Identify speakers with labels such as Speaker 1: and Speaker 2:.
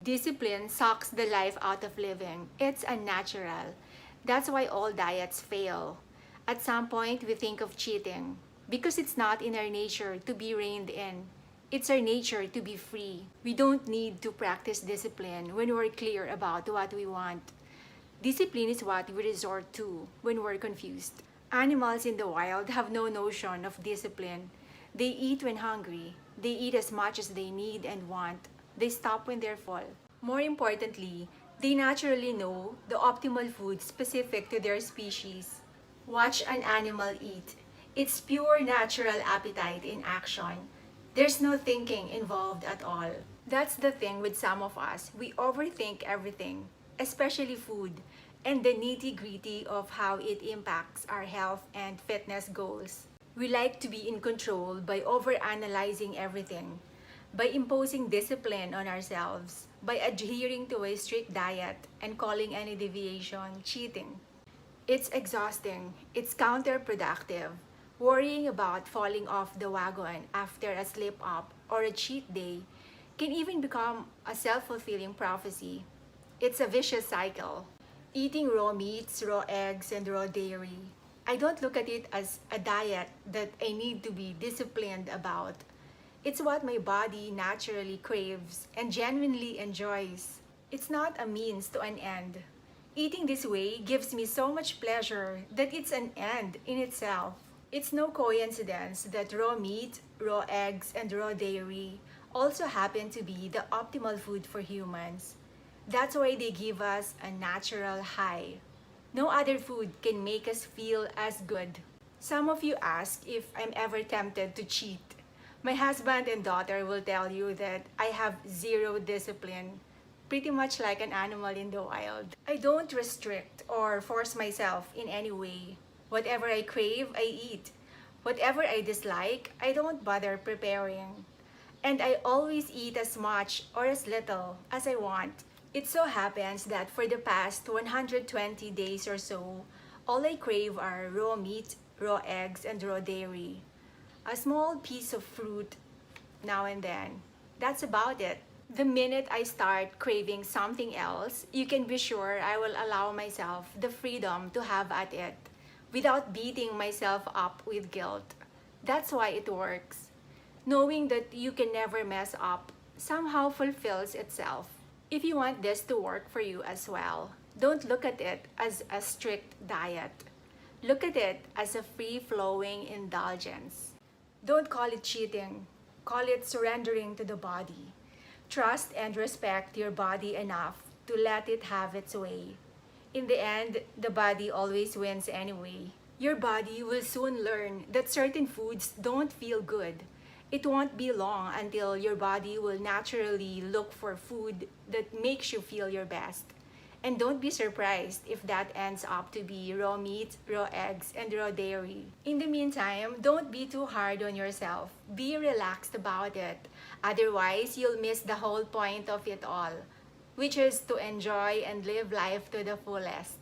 Speaker 1: Discipline sucks the life out of living. It's unnatural. That's why all diets fail. At some point, we think of cheating because it's not in our nature to be reined in. It's our nature to be free. We don't need to practice discipline when we're clear about what we want. Discipline is what we resort to when we're confused. Animals in the wild have no notion of discipline. They eat when hungry. They eat as much as they need and want. They stop when they're full. More importantly, they naturally know the optimal food specific to their species. Watch an animal eat. It's pure natural appetite in action. There's no thinking involved at all. That's the thing with some of us. We overthink everything, especially food, and the nitty-gritty of how it impacts our health and fitness goals. We like to be in control by overanalyzing everything, by imposing discipline on ourselves, by adhering to a strict diet and calling any deviation cheating. It's exhausting. It's counterproductive. Worrying about falling off the wagon after a slip up or a cheat day can even become a self-fulfilling prophecy. It's a vicious cycle. Eating raw meats, raw eggs, and raw dairy. I don't look at it as a diet that I need to be disciplined about. It's what my body naturally craves and genuinely enjoys. It's not a means to an end. Eating this way gives me so much pleasure that it's an end in itself. It's no coincidence that raw meat, raw eggs, and raw dairy also happen to be the optimal food for humans. That's why they give us a natural high. No other food can make us feel as good. Some of you ask if I'm ever tempted to cheat. My husband and daughter will tell you that I have zero discipline, pretty much like an animal in the wild. I don't restrict or force myself in any way. Whatever I crave, I eat. Whatever I dislike, I don't bother preparing. And I always eat as much or as little as I want. It so happens that for the past 120 days or so, all I crave are raw meat, raw eggs, and raw dairy. A small piece of fruit now and then. That's about it. The minute I start craving something else, you can be sure I will allow myself the freedom to have at it without beating myself up with guilt. That's why it works. Knowing that you can never mess up somehow fulfills itself. If you want this to work for you as well, don't look at it as a strict diet. Look at it as a free-flowing indulgence. Don't call it cheating. Call it surrendering to the body. Trust and respect your body enough to let it have its way. In the end, the body always wins anyway. Your body will soon learn that certain foods don't feel good. It won't be long until your body will naturally look for food that makes you feel your best. And don't be surprised if that ends up to be raw meat, raw eggs, and raw dairy. In the meantime, don't be too hard on yourself. Be relaxed about it. Otherwise, you'll miss the whole point of it all, which is to enjoy and live life to the fullest.